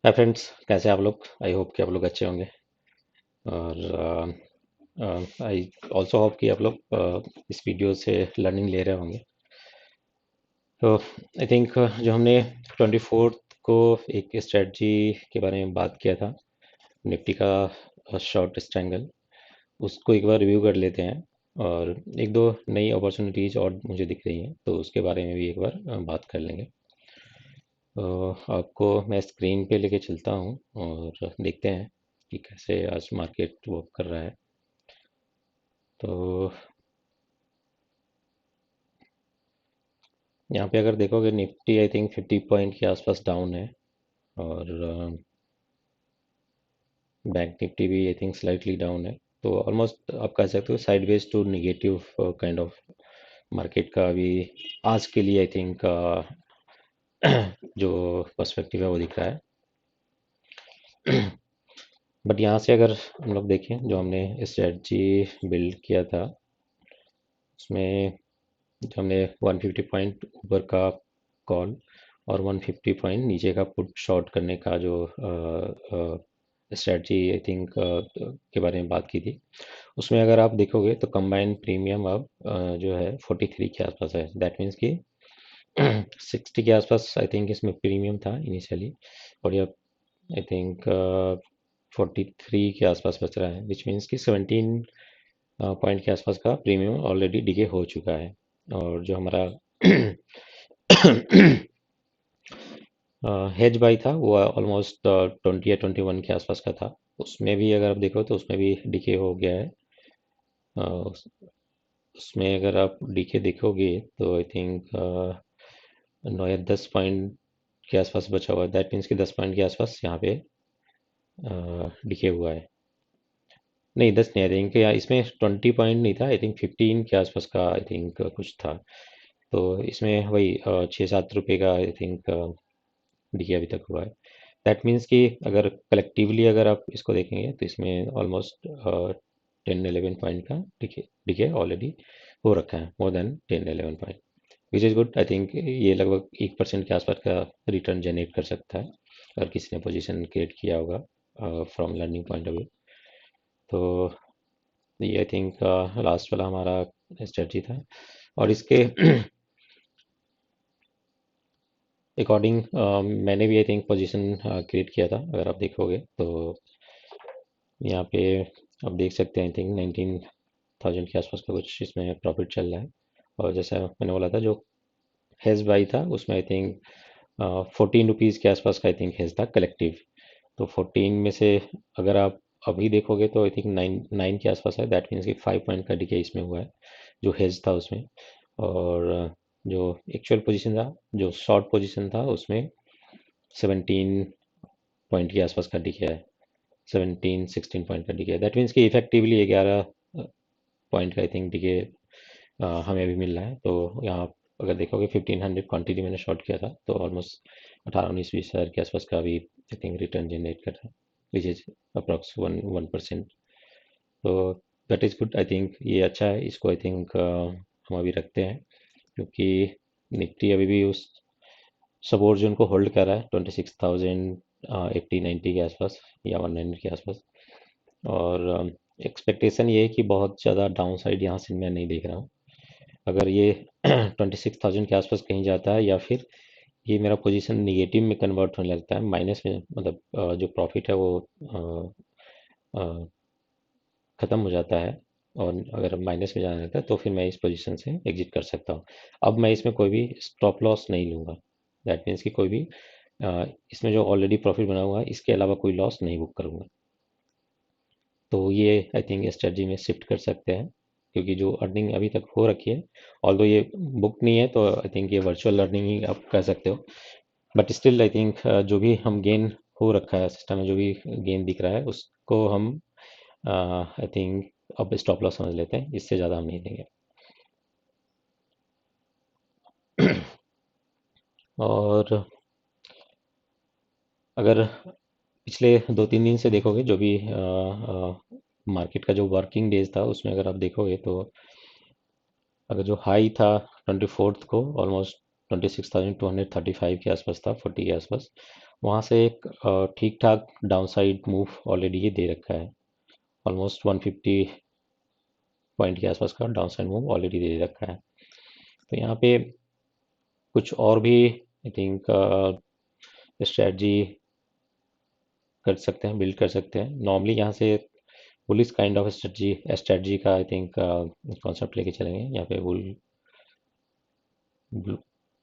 Hi friends, कैसे हैं आप लोग? आई होप कि आप लोग अच्छे होंगे। और आई ऑल्सो होप कि आप लोग इस वीडियो से लर्निंग ले रहे होंगे। तो आई थिंक जो हमने 24th को एक स्ट्रेटजी के बारे में बात किया था, निफ्टी का शॉर्ट स्ट्रैंगल, उसको एक बार रिव्यू कर लेते हैं। और एक दो नई अपॉर्चुनिटीज और मुझे दिख रही हैं, तो उसके बारे में भी एक बार बात कर लेंगे। तो आपको मैं स्क्रीन पे लेके चलता हूँ और देखते हैं कि कैसे आज मार्केट वर्क कर रहा है। तो यहाँ पे अगर देखोगे, निफ्टी आई थिंक 50 पॉइंट के आसपास डाउन है। और बैंक निफ्टी भी आई थिंक स्लाइटली डाउन है। तो ऑलमोस्ट आप कह सकते हो sideways to negative kind of market का अभी आज के लिए आई थिंक जो पर्सपेक्टिव है वो दिख रहा है। बट यहाँ से अगर हम लोग देखें, जो हमने स्ट्रेटजी बिल्ड किया था उसमें, जो हमने 150 पॉइंट ऊपर का कॉल और 150 पॉइंट नीचे का पुट शॉर्ट करने का जो स्ट्रेटजी आई थिंक के बारे में बात की थी, उसमें अगर आप देखोगे तो कंबाइंड प्रीमियम अब जो है 43 के आसपास है। दैट मीन्स कि 60 के आसपास आई थिंक इसमें प्रीमियम था इनिशियली, और ये आई थिंक 43 के आसपास बच रहा है, विच मीन्स कि 17 पॉइंट के आसपास का प्रीमियम ऑलरेडी डिके हो चुका है। और जो हमारा हेज बाई था वो ऑलमोस्ट 20 या 21 के आसपास का था। उसमें भी अगर आप देखो तो उसमें भी डिके हो गया है। उसमें अगर आप डीके देखोगे तो आई थिंक 9 या 10 पॉइंट के आसपास बचा हुआ है। दैट मीन्स कि 10 पॉइंट के आसपास यहाँ पे डीके हुआ है। नहीं, 10 नहीं, आई थिंक या इसमें 20 पॉइंट नहीं था, आई थिंक 15 के आसपास का आई थिंक कुछ था। तो इसमें वही 6-7 रुपये का आई थिंक डीके अभी तक हुआ है। दैट मीन्स कि अगर कलेक्टिवली अगर आप इसको देखेंगे तो इसमें ऑलमोस्ट 10-11 पॉइंट का डीके ऑलरेडी हो रखा है, more than 10-11 point, which is good. I think ये लगभग 1% के आसपास का रिटर्न जनरेट कर सकता है अगर किसी ने पोजीशन क्रिएट किया होगा from learning point of view. तो ये आई थिंक लास्ट वाला हमारा स्ट्रेटजी था। और इसके अकॉर्डिंग मैंने भी आई थिंक पोजीशन क्रिएट किया था। अगर आप देखोगे तो यहाँ पे आप देख सकते हैं, आई थिंक 19,000 के आसपास का कुछ इसमें प्रॉफिट चल रहा है। और जैसा मैंने बोला था, जो हेज बाई था उसमें आई थिंक 14 रुपीज़ के आसपास का आई थिंक हेज था कलेक्टिव। तो 14 में से अगर आप अभी देखोगे तो आई थिंक 9 के आसपास है। दैट मीन्स कि 5 पॉइंट का डिके इसमें हुआ है जो हेज था उसमें। और जो एक्चुअल पोजीशन था, जो शॉर्ट पोजीशन था, उसमें 17 पॉइंट के आसपास का डिके है। 17-16 पॉइंट का डिके है। दैट मीन्स कि इफेक्टिवली 11 पॉइंट का आई थिंक डिके हमें अभी मिल रहा है। तो यहाँ आप अगर देखोगे 1500 क्वांटिटी मैंने शॉर्ट किया था, तो ऑलमोस्ट 18-19-20 हज़ार के आसपास का अभी आई थिंक रिटर्न जनरेट कर रहा है, विच इज अप्रॉक्स 1%। तो that is good. I think ये अच्छा है, इसको आई थिंक हम अभी रखते हैं, क्योंकि निफ्टी अभी भी उस सपोर्ट जोन को होल्ड कर रहा है 26,080-90 के आसपास या 190 के आसपास। और एक्सपेक्टेशन ये है कि बहुत ज़्यादा डाउन साइड यहाँ से मैं नहीं देख रहा हूँ। अगर ये 26,000 के आसपास कहीं जाता है, या फिर ये मेरा पोजीशन निगेटिव में कन्वर्ट होने लगता है, माइनस में, मतलब जो प्रॉफिट है वो ख़त्म हो जाता है, और अगर माइनस में जाना रहता है तो फिर मैं इस पोजीशन से एग्जिट कर सकता हूँ। अब मैं इसमें कोई भी स्टॉप लॉस नहीं लूँगा। दैट मीन्स कि कोई भी इसमें जो ऑलरेडी प्रॉफिट बना हुआ है इसके अलावा कोई लॉस नहीं बुक करूँगा। तो ये आई थिंक स्ट्रेटजी में शिफ्ट कर सकते हैं, क्योंकि जो अर्निंग अभी तक हो रखी है, ऑल्दो ये बुक नहीं है, तो आई थिंक ये वर्चुअल अर्निंग ही आप कह सकते हो। बट स्टिल आई थिंक जो भी हम गेन हो रखा है सिस्टम में, जो भी गेन दिख रहा है उसको हम आई थिंक अब स्टॉप लॉस समझ लेते हैं, इससे ज़्यादा हम नहीं देंगे। और अगर पिछले 2-3 दिन से देखोगे, जो भी मार्केट का जो वर्किंग डेज था उसमें अगर आप देखोगे, तो अगर जो हाई था 24th को ऑलमोस्ट 26,235 के आसपास था, 40 के आसपास। वहाँ से एक ठीक ठाक डाउनसाइड मूव ऑलरेडी ये दे रखा है। ऑलमोस्ट 150 पॉइंट के आसपास का डाउनसाइड मूव ऑलरेडी दे रखा है। तो यहाँ पे कुछ और भी आई थिंक स्ट्रेटजी कर सकते हैं, बिल्ड कर सकते हैं। नॉर्मली यहाँ से बुलिश काइंड ऑफ स्ट्रेटजी का आई थिंक कॉन्सेप्ट लेके चलेंगे। यहाँ पे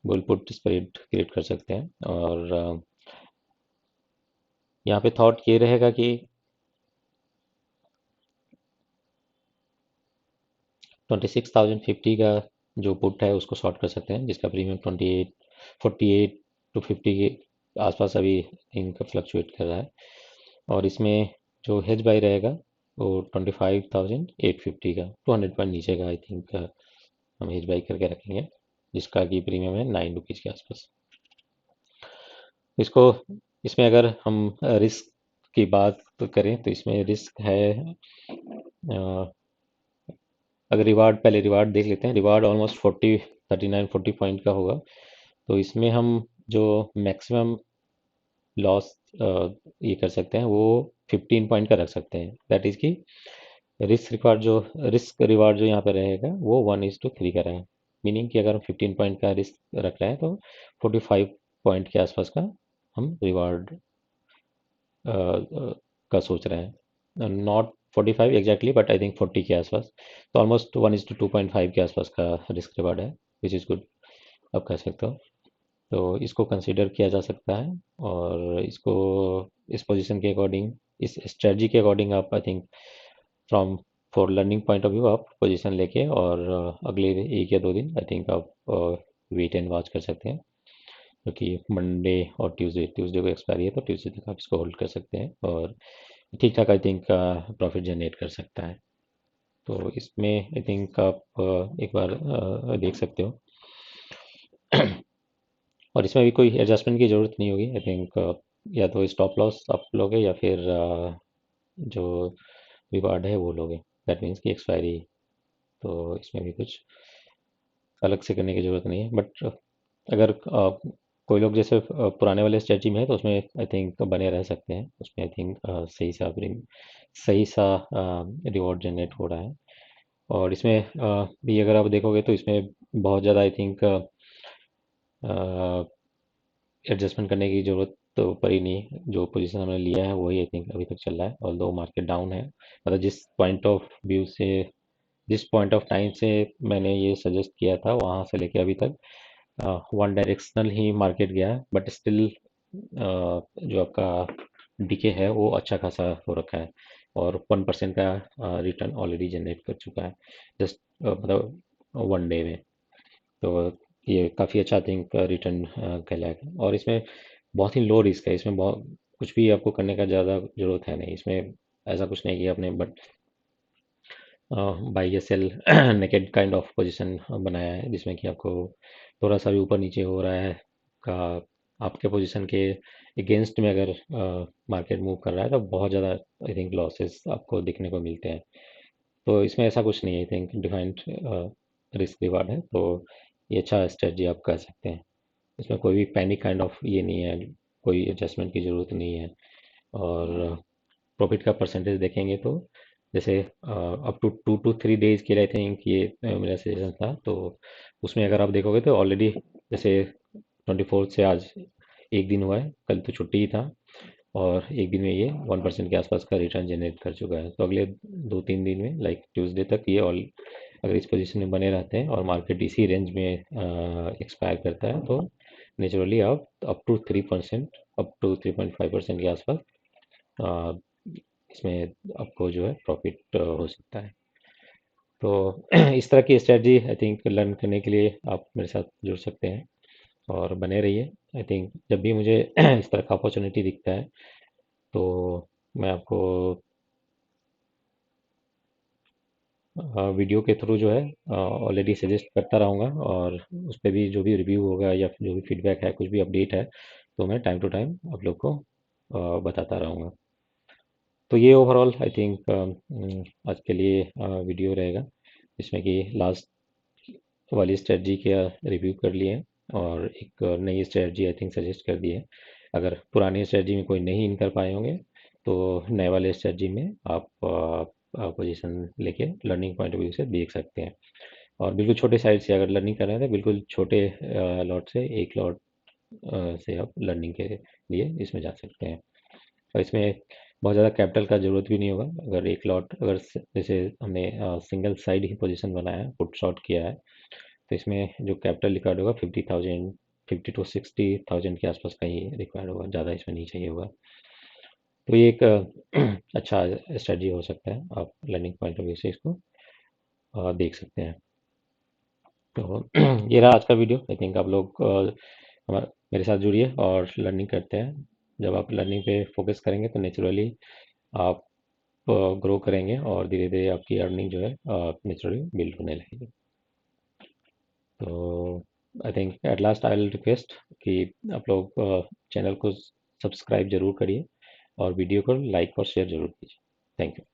बुल पुट स्प्रेड क्रिएट कर सकते हैं। और यहाँ पे थॉट ये रहेगा कि 26,050 का जो पुट है उसको शॉर्ट कर सकते हैं, जिसका प्रीमियम 48 के आसपास अभी इनका फ्लक्चुएट कर रहा है। और इसमें जो हेज बाई रहेगा वो 25,850 का, 200 पॉइंट नीचे का आई थिंक हम हेज बाई करके रखेंगे, जिसका कि प्रीमियम है 9 रुपीज़ के आसपास। इसको इसमें अगर हम रिस्क की बात करें तो इसमें रिस्क है, अगर रिवार्ड, पहले रिवार्ड देख लेते हैं। रिवार्ड ऑलमोस्ट 40 पॉइंट का होगा। तो इसमें हम जो मैक्सिमम लॉस ये कर सकते हैं वो 15 पॉइंट का रख सकते हैं। दैट इज़ कि रिस्क रिवार्ड जो यहाँ पे रहेगा वो 1:3 का रहा है। मीनिंग कि अगर हम 15 पॉइंट का रिस्क रख रहे हैं तो 45 पॉइंट के आसपास का हम रिवार्ड का सोच रहे हैं। Not 45 exactly, but I think 40 के आसपास। तो ऑलमोस्ट 1:2.5 के आसपास का रिस्क रिवार्ड है, विच इज़ गुड, आप कह सकते हो। तो इसको कंसिडर किया जा सकता है। और इसको इस पोजीशन के अकॉर्डिंग, इस स्ट्रेटजी के अकॉर्डिंग आप I think from for learning point of view आप पोजीशन लेके और अगले 1 या 2 दिन आई थिंक आप वेट एंड वॉच कर सकते हैं। क्योंकि मंडे और ट्यूसडे को एक्सपायरी है, तो ट्यूसडे तक आप इसको होल्ड कर सकते हैं और ठीक ठाक आई थिंक प्रॉफिट जनरेट कर सकता है। तो इसमें आई थिंक आप एक बार देख सकते हो। और इसमें भी कोई एडजस्टमेंट की ज़रूरत नहीं होगी आई थिंक। या तो स्टॉप लॉस आप लोगे या फिर जो रिवार्ड है वो लोगे। दैट मीन्स कि एक्सपायरी। तो इसमें भी कुछ अलग से करने की ज़रूरत नहीं है। बट अगर कोई लोग जैसे पुराने वाले स्ट्रेटजी में है तो उसमें आई थिंक बने रह सकते हैं। उसमें आई थिंक सही सा रिवॉर्ड जनरेट हो रहा है। और इसमें भी अगर आप देखोगे तो इसमें बहुत ज़्यादा आई थिंक एडजस्टमेंट करने की ज़रूरत तो पड़ी नहीं। जो पोजीशन हमने लिया है वही आई थिंक अभी तक चल रहा है, और दो मार्केट डाउन है। मतलब जिस पॉइंट ऑफ टाइम से मैंने ये सजेस्ट किया था वहाँ से लेके अभी तक वन डायरेक्शनल ही मार्केट गया है। बट स्टिल जो आपका डीके है वो अच्छा खासा हो रखा है, और 1% का रिटर्न ऑलरेडी जनरेट कर चुका है, जस्ट मतलब 1 डे में। तो ये काफ़ी अच्छा आई थिंक रिटर्न कहलाएगा। और इसमें बहुत ही लो रिस्क है। इसमें बहुत कुछ भी आपको करने का ज़्यादा ज़रूरत है नहीं। इसमें ऐसा कुछ नहीं कि आपने बट बाई या sell naked kind of position बनाया है, जिसमें कि आपको थोड़ा सा भी ऊपर नीचे हो रहा है का आपके पोजीशन के अगेंस्ट में अगर मार्केट मूव कर रहा है तो बहुत ज़्यादा आई थिंक लॉसेस आपको दिखने को मिलते हैं। तो इसमें ऐसा कुछ नहीं है, I think defined risk reward है। तो ये अच्छा स्ट्रेटजी आप कर सकते हैं। इसमें कोई भी पैनिक काइंड ऑफ ये नहीं है, कोई एडजस्टमेंट की ज़रूरत नहीं है। और प्रॉफिट का परसेंटेज देखेंगे तो जैसे अप टू 2 to 3 डेज के लिए आई थिंक ये मेरा सजेशन था। तो उसमें अगर आप देखोगे तो ऑलरेडी जैसे 24 से आज एक दिन हुआ है, कल तो छुट्टी ही था, और एक दिन में ये 1% के आसपास का रिटर्न जनरेट कर चुका है। तो अगले 2-3 दिन में लाइक ट्यूसडे तक ये ऑल अगर इस पोजीशन में बने रहते हैं और मार्केट इसी रेंज में एक्सपायर करता है तो नेचुरली आप अप टू 3% के आसपास अ, इसमें आपको जो है प्रॉफिट हो सकता है। तो इस तरह की स्ट्रेटजी आई थिंक लर्न करने के लिए आप मेरे साथ जुड़ सकते हैं और बने रहिए। आई थिंक जब भी मुझे इस तरह का अपॉर्चुनिटी दिखता है तो मैं आपको वीडियो के थ्रू जो है ऑलरेडी सजेस्ट करता रहूँगा, और उस पर भी जो भी रिव्यू होगा या फिर जो भी फीडबैक है, कुछ भी अपडेट है, तो मैं टाइम टू टाइम आप लोग को बताता रहूँगा। तो ये ओवरऑल आई थिंक आज के लिए वीडियो रहेगा, जिसमें कि लास्ट वाली स्ट्रेटजी का रिव्यू कर लिए और एक नई स्ट्रेटजी आई थिंक सजेस्ट कर दी है। अगर पुराने स्ट्रेटजी में कोई नहीं इन कर पाए होंगे तो नए वाले स्ट्रेटजी में आप पोजीशन लेके लर्निंग पॉइंट ऑफ व्यू से देख सकते हैं। और बिल्कुल छोटे साइज से अगर लर्निंग कर रहे हैं तो बिल्कुल छोटे लॉट से एक लॉट से आप लर्निंग के लिए इसमें जा सकते हैं। और इसमें बहुत ज़्यादा कैपिटल का ज़रूरत भी नहीं होगा। अगर एक लॉट अगर जैसे हमने सिंगल साइड ही पोजीशन बनाया है, पुट शॉट किया है, तो इसमें जो कैपिटल रिक्वायर्ड होगा 50,000, 50 to 60,000 के आसपास का ही रिक्वायर्ड होगा, ज़्यादा इसमें नहीं चाहिए होगा। तो ये एक अच्छा स्ट्रेटजी हो सकता है, आप लर्निंग पॉइंट ऑफ व्यू से इसको देख सकते हैं। तो ये रहा आज का वीडियो। आई थिंक आप लोग मेरे साथ जुड़िए और लर्निंग करते हैं। जब आप लर्निंग पे फोकस करेंगे तो नेचुरली आप ग्रो करेंगे और धीरे धीरे आपकी अर्निंग जो है नेचुरली बिल्ड होने लगेगी। तो I think at last I will request कि आप लोग चैनल को सब्सक्राइब जरूर करिए और वीडियो को लाइक और शेयर जरूर कीजिए। Thank you.